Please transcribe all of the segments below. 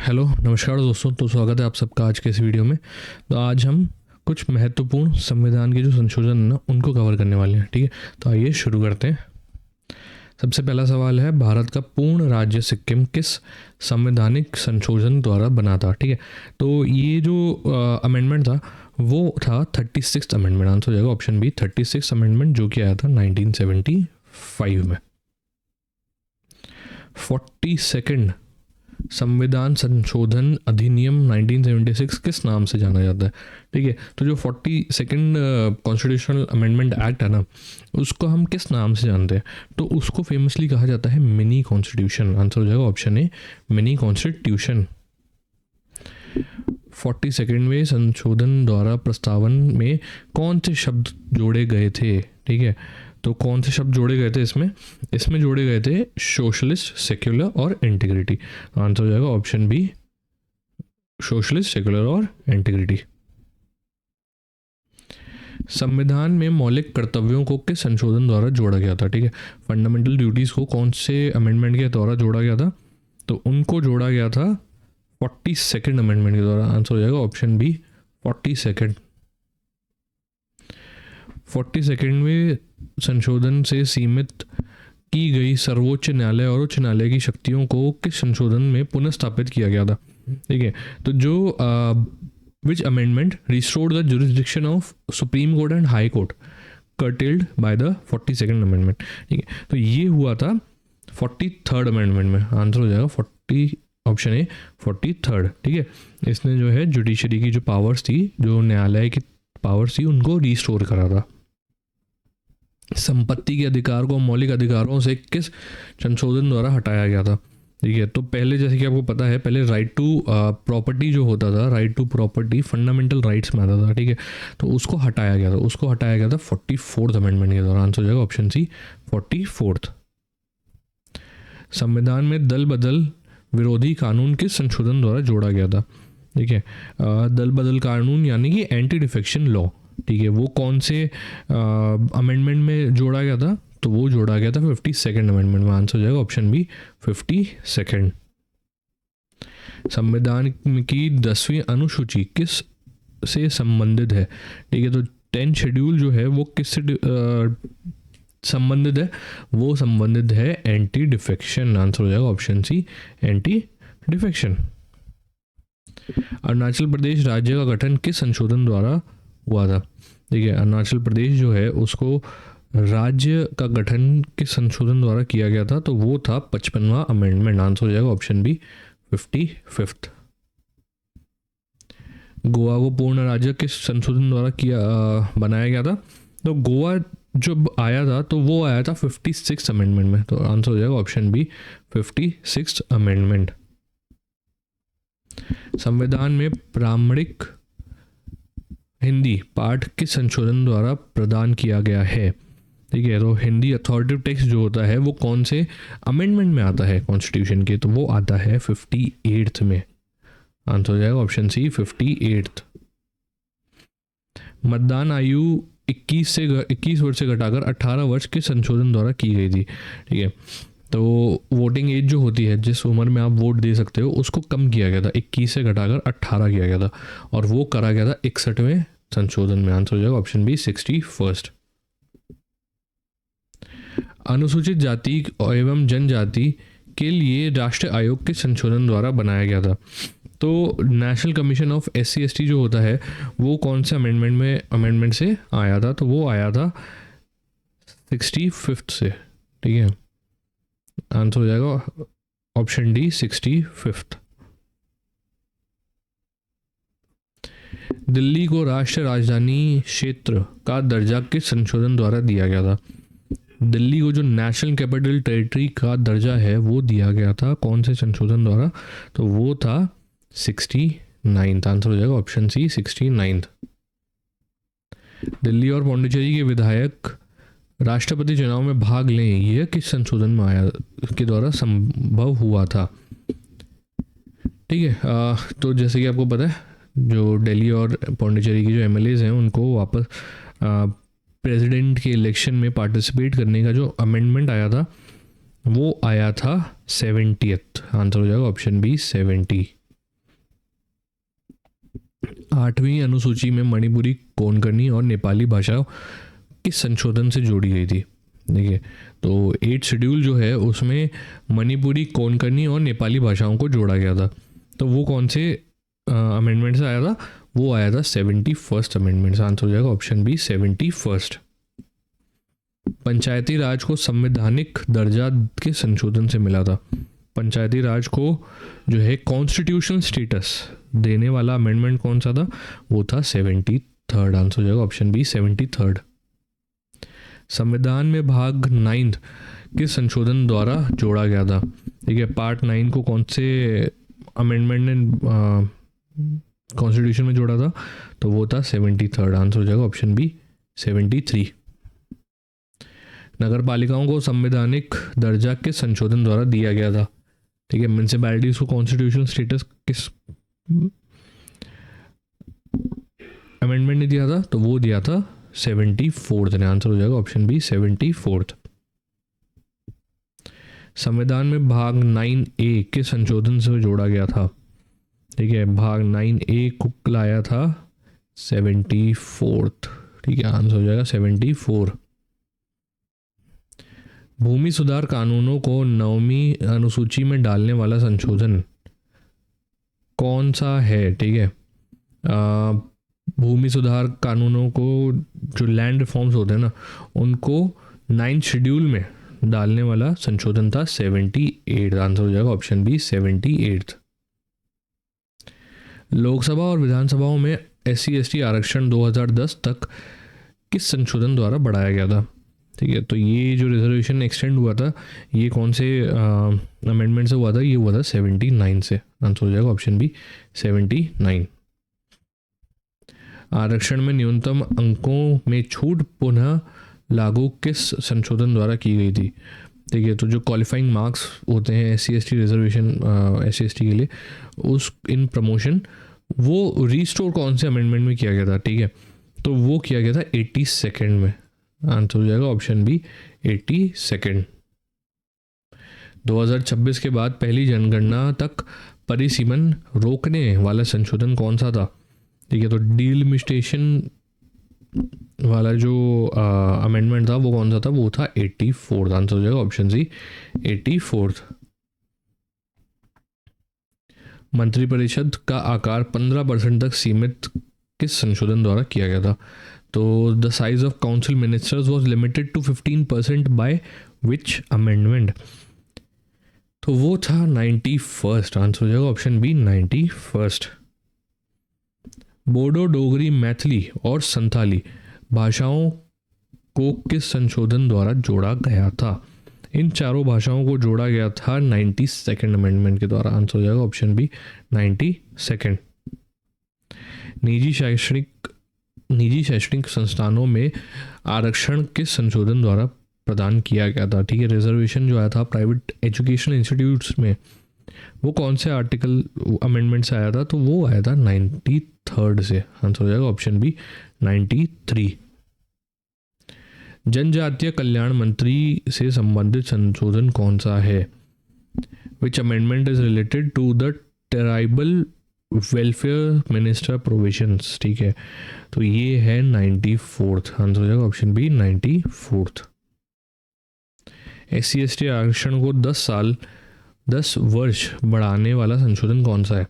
Hello नमस्कार दोस्तों, तो स्वागत है आप सबका आज के इस वीडियो में। तो आज हम कुछ महत्वपूर्ण संविधान के जो संशोधन है ना उनको कवर करने वाले हैं। ठीक है, तो आइए शुरू करते हैं। सबसे पहला सवाल है, भारत का पूर्ण राज्य सिक्किम किस संवैधानिक संशोधन द्वारा बना था? ठीक है, तो ये जो अमेंडमेंट था वो था 36th अमेंडमेंट। आंसर हो जाएगा ऑप्शन बी 36th अमेंडमेंट, जो कि आया था 1975 में। 42nd संविधान संशोधन अधिनियम 1976 किस नाम से जाना जाता है? ठीक है, तो जो 42nd कॉन्स्टिट्यूशनल अमेंडमेंट एक्ट है ना, उसको हम किस नाम से जानते हैं? तो उसको फेमसली कहा जाता है मिनी कॉन्स्टिट्यूशन। आंसर हो जाएगा ऑप्शन ए मिनी कॉन्स्टिट्यूशन। 42वें संशोधन द्वारा प्रस्तावन में कौन से शब्द जोड़े गए थे? ठीक है, तो कौन से शब्द जोड़े गए थे इसमें जोड़े गए थे सोशलिस्ट, सेक्युलर और इंटीग्रिटी। आंसर हो जाएगा ऑप्शन बी सोशलिस्ट, सेक्युलर और इंटीग्रिटी। संविधान में मौलिक कर्तव्यों को किस संशोधन द्वारा जोड़ा गया था? ठीक है, फंडामेंटल ड्यूटीज को कौन से अमेंडमेंट के द्वारा जोड़ा गया था? तो उनको जोड़ा गया था 42nd अमेंडमेंट के द्वारा। आंसर हो जाएगा ऑप्शन बी 42nd। 42वें संशोधन से सीमित की गई सर्वोच्च न्यायालय और उच्च न्यायालय की शक्तियों को किस संशोधन में पुनः स्थापित किया गया था? ठीक है, तो जो विच amendment restored the jurisdiction of supreme court and high court curtailed by the 42nd amendment. ठीक है, तो ये हुआ था 43rd अमेंडमेंट में। आंसर हो जाएगा 40 ऑप्शन ए 43rd। ठीक है, इसने जो है जुडिशरी की जो पावर्स थी, जो न्यायालय की पावर्स थी, उनको रिस्टोर करा था। संपत्ति के अधिकार को मौलिक अधिकारों से किस संशोधन द्वारा हटाया गया था? ठीक है, तो पहले जैसे कि आपको पता है, पहले राइट टू प्रॉपर्टी जो होता था, right to property fundamental rights में आता था। ठीक है, तो उसको हटाया गया था 44th अमेंडमेंट के द्वारा। आंसर हो जाएगा ऑप्शन सी 44th। संविधान में दल बदल विरोधी कानून किस संशोधन द्वारा जोड़ा गया था? ठीक है, दल बदल कानून यानी कि एंटी डिफेक्शन लॉ। ठीक है, वो कौन से अमेंडमेंट में जोड़ा गया था? तो वो जोड़ा गया था 52nd अमेंडमेंट में। आंसर हो जाएगा ऑप्शन बी 52nd। संविधान की 10वीं अनुसूची किस से संबंधित है? ठीक है, तो 10th शेड्यूल जो है वो किससे संबंधित है? वो संबंधित है एंटी डिफेक्शन। आंसर हो जाएगा option C anti defection. Arunachal Pradesh राज्य का गठन किस संशोधन द्वारा हुआ था? ठीक है, अरुणाचल प्रदेश जो है उसको राज्य का गठन किस संशोधन द्वारा किया गया था? तो वो था 55वां अमेंडमेंट। आंसर हो जाएगा ऑप्शन बी 55th। गोवा को पूर्ण राज्य किस संशोधन द्वारा बनाया गया था? तो गोवा जब आया था तो वो आया था 56th अमेंडमेंट में। तो आंसर हो जाएगा ऑप्शन बी 56th अमेंडमेंट। संविधान में प्रामाणिक हिंदी पाठ किस संशोधन द्वारा प्रदान किया गया है? ठीक है, तो हिंदी अथॉरिटेटिव टेक्स्ट जो होता है वो कौन से अमेंडमेंट में आता है कॉन्स्टिट्यूशन के? तो वो आता है 58th में। आंसर हो जाएगा ऑप्शन सी 58th। मतदान आयु 21 वर्ष से घटाकर 18 वर्ष के संशोधन द्वारा की गई थी। ठीक है, तो वोटिंग एज जो होती है, जिस उम्र में आप वोट दे सकते हो, उसको कम किया गया था, 21 से घटाकर 18 किया गया था, और वो करा गया था 61वें संशोधन में। आंसर हो जाएगा ऑप्शन बी 61st। अनुसूचित जाति एवं जनजाति के लिए राष्ट्रीय आयोग के संशोधन द्वारा बनाया गया था? तो नेशनल कमीशन ऑफ SC/ST जो होता है वो कौन से अमेंडमेंट से आया था? तो वो आया था 65th से। ठीक है, आंसर हो जाएगा ऑप्शन डी 65th। दिल्ली को राष्ट्रीय राजधानी क्षेत्र का दर्जा किस संशोधन द्वारा दिया गया था? दिल्ली को जो नेशनल कैपिटल टेरिटरी का दर्जा है वो दिया गया था कौन से संशोधन द्वारा? तो वो था 69th। आंसर हो जाएगा ऑप्शन सी 69th। दिल्ली और पौंडीचेरी के विधायक राष्ट्रपति चुनाव में भाग लें, यह किस संशोधन में आया के द्वारा संभव हुआ था? ठीक है, तो जैसे कि आपको पता है, जो दिल्ली और पौंडीचेरी की जो MLAs हैं उनको वापस प्रेसिडेंट के इलेक्शन में पार्टिसिपेट करने का जो अमेंडमेंट आया था वो आया था 70th। आंसर हो जाएगा ऑप्शन बी 70। 8वीं अनुसूची में मणिपुरी, कोंकणी और नेपाली भाषाओं के संशोधन से जोड़ी गई थी। ठीक है, तो 8 शेड्यूल जो है उसमें मणिपुरी, कोंकणी और नेपाली भाषाओं को जोड़ा गया था। तो वो कौन से अमेंडमेंट से आया था? वो आया था 71st अमेंडमेंट से। आंसर हो जाएगा ऑप्शन बी 71st। पंचायती राज को संवैधानिक दर्जा के संशोधन से मिला था। पंचायती राज को जो है कॉन्स्टिट्यूशनल स्टेटस देने वाला अमेंडमेंट कौन सा था? वो था 73rd। आंसर हो जाएगा ऑप्शन बी 73rd। संविधान में भाग 9 के संशोधन द्वारा जोड़ा गया था। ठीक है, पार्ट 9 को कौन से अमेंडमेंट ने कॉन्स्टिट्यूशन में जोड़ा था? तो वो था 73rd। आंसर हो जाएगा ऑप्शन बी 73। नगर पालिकाओं को संवैधानिक दर्जा के संशोधन द्वारा दिया गया था। ठीक है, म्यूनिसिपैलिटीज को कॉन्स्टिट्यूशनल स्टेटस किस अमेंडमेंट ने दिया था? तो वो दिया था 74th ने। आंसर हो जाएगा ऑप्शन बी 74th। संविधान में भाग 9A के संशोधन से जोड़ा गया था। ठीक है, भाग 9A को लाया था 74th। ठीक है, आंसर हो जाएगा 74। भूमि सुधार कानूनों को 9वीं अनुसूची में डालने वाला संशोधन कौन सा है? ठीक है, भूमि सुधार कानूनों को, जो लैंड रिफॉर्म्स होते हैं ना, उनको 9th शेड्यूल में डालने वाला संशोधन था 78। आंसर हो जाएगा ऑप्शन बी 78। लोकसभा और विधानसभाओं में SC/ST आरक्षण 2010 तक किस संशोधन द्वारा बढ़ाया गया था? ठीक है, तो ये जो रिजर्वेशन एक्सटेंड हुआ था, ये कौन से अमेंडमेंट से हुआ था? ये हुआ था 79 से। आंसर हो जाएगा ऑप्शन बी 79। आरक्षण में न्यूनतम अंकों में छूट पुनः लागू किस संशोधन द्वारा की गई थी? ठीक है, तो जो क्वालिफाइंग मार्क्स होते हैं SC/ST रिजर्वेशन SC/ST के लिए, उस इन प्रमोशन, वो रिस्टोर कौन से अमेंडमेंट में किया गया था? ठीक है, तो वो किया गया था 82nd में। आंसर हो जाएगा ऑप्शन बी 82nd। 2026 के बाद पहली जनगणना तक परिसीमन रोकने वाला संशोधन कौन सा था? ठीक है, तो डिलिमिटेशन वाला जो अमेंडमेंट था वो कौन सा था? वो था 84th। आंसर हो जाएगा ऑप्शन सी 84th। मंत्रिपरिषद का आकार 15% तक सीमित किस संशोधन द्वारा किया गया था? तो the size of council ministers was limited to 15% by which amendment? तो वो था 91st। आंसर हो जाएगा option B 91st। Bodo, Dogri, Maithili और संथाली भाषाओं को किस संशोधन द्वारा जोड़ा गया था? इन चारों भाषाओं को जोड़ा गया था 92nd अमेंडमेंट के द्वारा। आंसर हो जाएगा ऑप्शन बी 92nd। निजी शैक्षणिक संस्थानों में आरक्षण किस संशोधन द्वारा प्रदान किया गया था? ठीक है, रिजर्वेशन जो आया था प्राइवेट एजुकेशन इंस्टीट्यूट्स में, वो कौन से आर्टिकल अमेंडमेंट से आया था? तो वो आया था 93rd से। आंसर हो जाएगा ऑप्शन बी 93। जनजातीय कल्याण मंत्री से संबंधित संशोधन कौन सा है? Which amendment is related to the tribal welfare minister provisions? ठीक है, तो ये है 94th। आंसर हो जाएगा ऑप्शन बी 94th। SC/ST आरक्षण को 10 वर्ष बढ़ाने वाला संशोधन कौन सा है?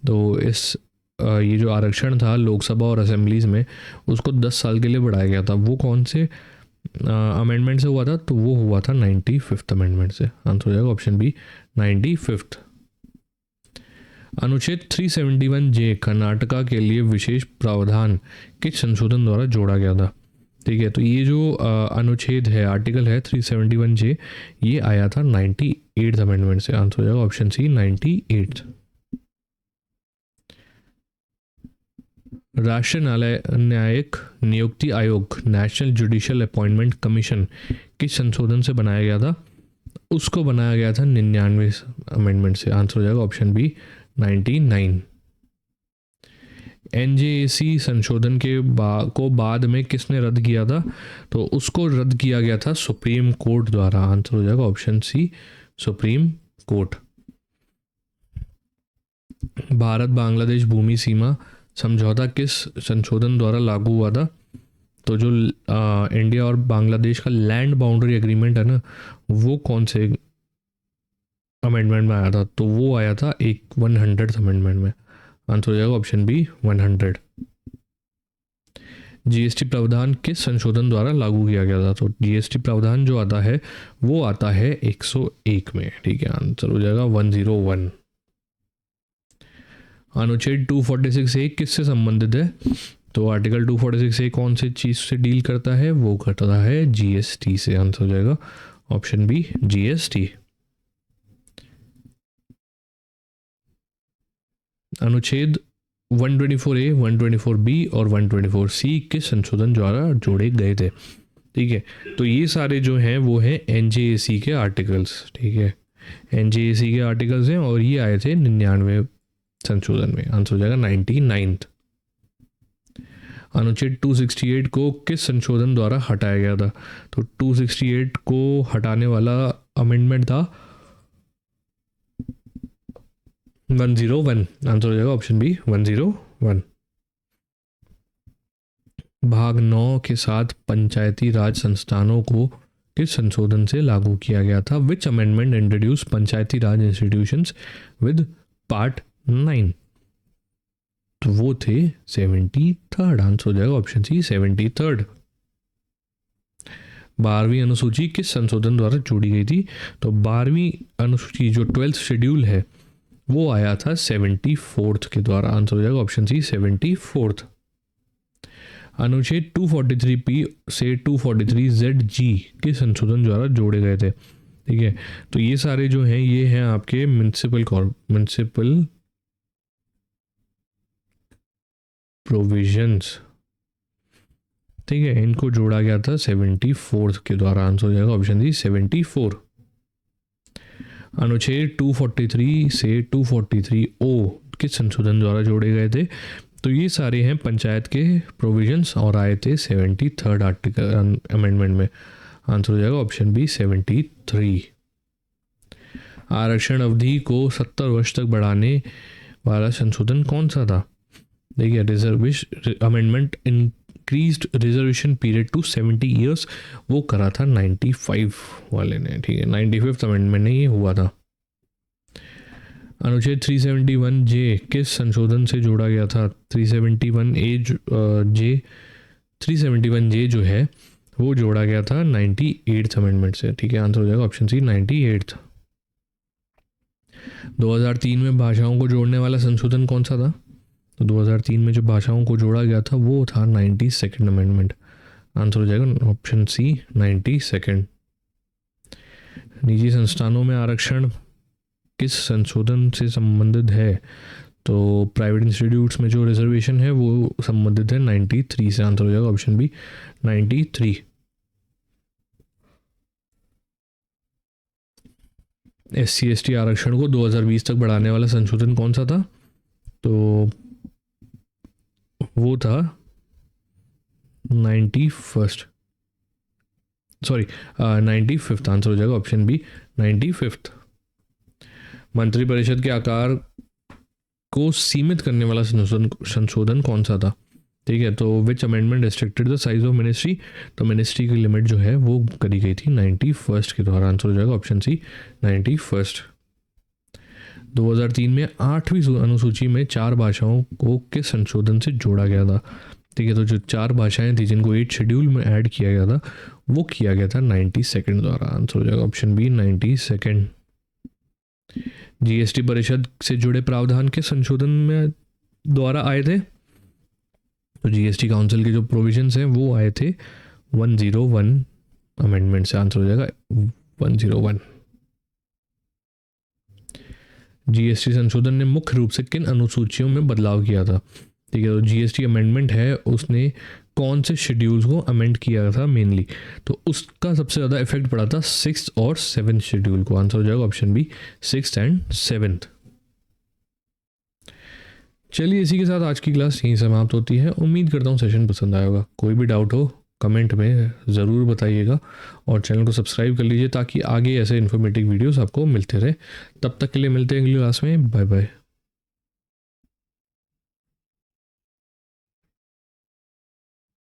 तो ये जो आरक्षण था लोकसभा और असेंबलीज में, उसको 10 साल के लिए बढ़ाया गया था। वो कौन से अमेंडमेंट से हुआ था? तो वो हुआ था 95th अमेंडमेंट से। आंसर हो जाएगा ऑप्शन बी 95th। अनुच्छेद 371J कर्नाटका के लिए विशेष प्रावधान किस संशोधन द्वारा जोड़ा गया था? ठीक है, तो ये जो अनुच्छेद है, आर्टिकल है 371J, ये आया था 98th अमेंडमेंट से। आंसर हो जाएगा ऑप्शन सी 98th। राष्ट्रीय न्यायिक नियुक्ति आयोग नेशनल जुडिशियल अपॉइंटमेंट कमीशन किस संशोधन से बनाया गया था? उसको बनाया गया था 99 अमेंडमेंट से। आंसर हो जाएगा ऑप्शन बी 99। NJAC संशोधन को बाद में किसने रद्द किया था? तो उसको रद्द किया गया था सुप्रीम कोर्ट द्वारा। आंसर हो जाएगा option C Supreme Court. Bharat Bangladesh भूमि सीमा समझौता किस संशोधन द्वारा लागू हुआ था? तो जो इंडिया और बांग्लादेश का लैंड बाउंड्री एग्रीमेंट है ना, वो कौन से अमेंडमेंट में आया था? तो वो आया था 100th अमेंडमेंट में। आंसर हो जाएगा ऑप्शन बी 100। जीएसटी प्रावधान किस संशोधन द्वारा लागू किया गया था? तो जीएसटी प्रावधान जो आता है वो आता है 101 में। ठीक है, आंसर हो जाएगा 101। अनुच्छेद 246 ए किससे संबंधित है? तो आर्टिकल 246 ए कौन सी चीज़ से डील करता है? वो करता है जीएसटी से। आंसर हो जाएगा ऑप्शन बी जीएसटी। अनुच्छेद 124A, 124B और 124C किस संशोधन द्वारा जोड़े गए थे? ठीक है, तो ये सारे जो हैं वो हैं एनजेएसी के आर्टिकल्स। ठीक है, एनजेएसी के आर्टिकल्स हैं और ये आए थे 99 संशोधन में। आंसर हो जाएगा 99th। अनुच्छेद 268 को किस संशोधन द्वारा हटाया गया था? तो 268 को हटाने वाला अमेंडमेंट था 101। आंसर हो जाएगा ऑप्शन बी 101। भाग 9 के साथ पंचायती राज संस्थानों को किस संशोधन से लागू किया गया था? विच amendment introduce Panchayati Raj institutions with part 9? तो वो थे 73rd। आंसर हो जाएगा ऑप्शन सी 73rd। 12वीं अनुसूची किस संशोधन द्वारा जोड़ी गई थी? तो 12वीं अनुसूची जो 12th शेड्यूल है वो आया था 74th के द्वारा। आंसर हो जाएगा ऑप्शन सी 74th। अनुच्छेद 243P से 243ZG के संशोधन द्वारा जोड़े गए थे। ठीक है, तो ये सारे जो हैं ये हैं आपके म्युनिसिपल प्रोविजंस। ठीक है, इनको जोड़ा गया था 74th के द्वारा। आंसर हो जाएगा ऑप्शन सी 74। अनुच्छेद 243 से 243O किस संशोधन द्वारा जोड़े गए थे? तो ये सारे हैं पंचायत के प्रोविजंस और आए थे 73rd आर्टिकल अमेंडमेंट में। आंसर हो जाएगा ऑप्शन बी 73। आरक्षण अवधि को 70 वर्ष तक बढ़ाने वाला संशोधन कौन सा था? देखिए, reservation amendment increased reservation period to 70 years, वो करा था 95 वाले ने। ठीक है, 95th अमेंडमेंट में ये हुआ था। अनुच्छेद 371J किस संशोधन से जोड़ा गया था? 371J जो है वो जोड़ा गया था 98th अमेंडमेंट से। ठीक है, आंसर हो जाएगा ऑप्शन सी 98th। 2003 में भाषाओं को जोड़ने वाला संशोधन कौन सा था? तो 2003 में जो भाषाओं को जोड़ा गया था वो था 92nd अमेंडमेंट। आंसर हो जाएगा ऑप्शन सी 92nd। निजी संस्थानों में आरक्षण किस संशोधन से संबंधित है? तो प्राइवेट इंस्टीट्यूट्स में जो रिजर्वेशन है वो संबंधित है 93 से। आंसर हो जाएगा ऑप्शन बी 93। SC/ST आरक्षण को 2020 तक बढ़ाने वाला संशोधन कौन सा था? तो वो था 95th। आंसर हो जाएगा ऑप्शन बी 95th। मंत्रिपरिषद के आकार को सीमित करने वाला संशोधन कौन सा था? ठीक है, तो विच amendment restricted the size of ministry? तो मिनिस्ट्री की लिमिट जो है वो करी गई थी 91st के द्वारा। आंसर हो जाएगा ऑप्शन सी 91st। 2003 में 8वीं अनुसूची में 4 भाषाओं को किस संशोधन से जोड़ा गया था? ठीक है, तो जो 4 भाषाएं थी जिनको 8 शेड्यूल में ऐड किया गया था वो किया गया था 92nd द्वारा। आंसर हो जाएगा ऑप्शन बी 92nd। जीएसटी परिषद से जुड़े प्रावधान के संशोधन में द्वारा आए थे? तो जीएसटी काउंसिल के जो प्रोविजंस हैं वो आए थे 101 अमेंडमेंट से। आंसर हो जाएगा 101। जीएसटी संशोधन ने मुख्य रूप से किन अनुसूचियों में बदलाव किया था? ठीक है, तो जीएसटी अमेंडमेंट है उसने कौन से शेड्यूल्स को अमेंड किया था मेनली? तो उसका सबसे ज़्यादा इफेक्ट पड़ा था 6th और 7th शेड्यूल को। आंसर हो जाएगा option B 6th and 7th। चलिए, इसी के साथ आज की क्लास यहीं समाप्त होती है। उम्मीद करता हूँ सेशन पसंद आया होगा। कोई भी डाउट हो कमेंट में ज़रूर बताइएगा और चैनल को सब्सक्राइब कर लीजिए ताकि आगे ऐसे इन्फॉर्मेटिव वीडियोस आपको मिलते रहे। तब तक के लिए मिलते हैं अगली क्लास में। Bye bye.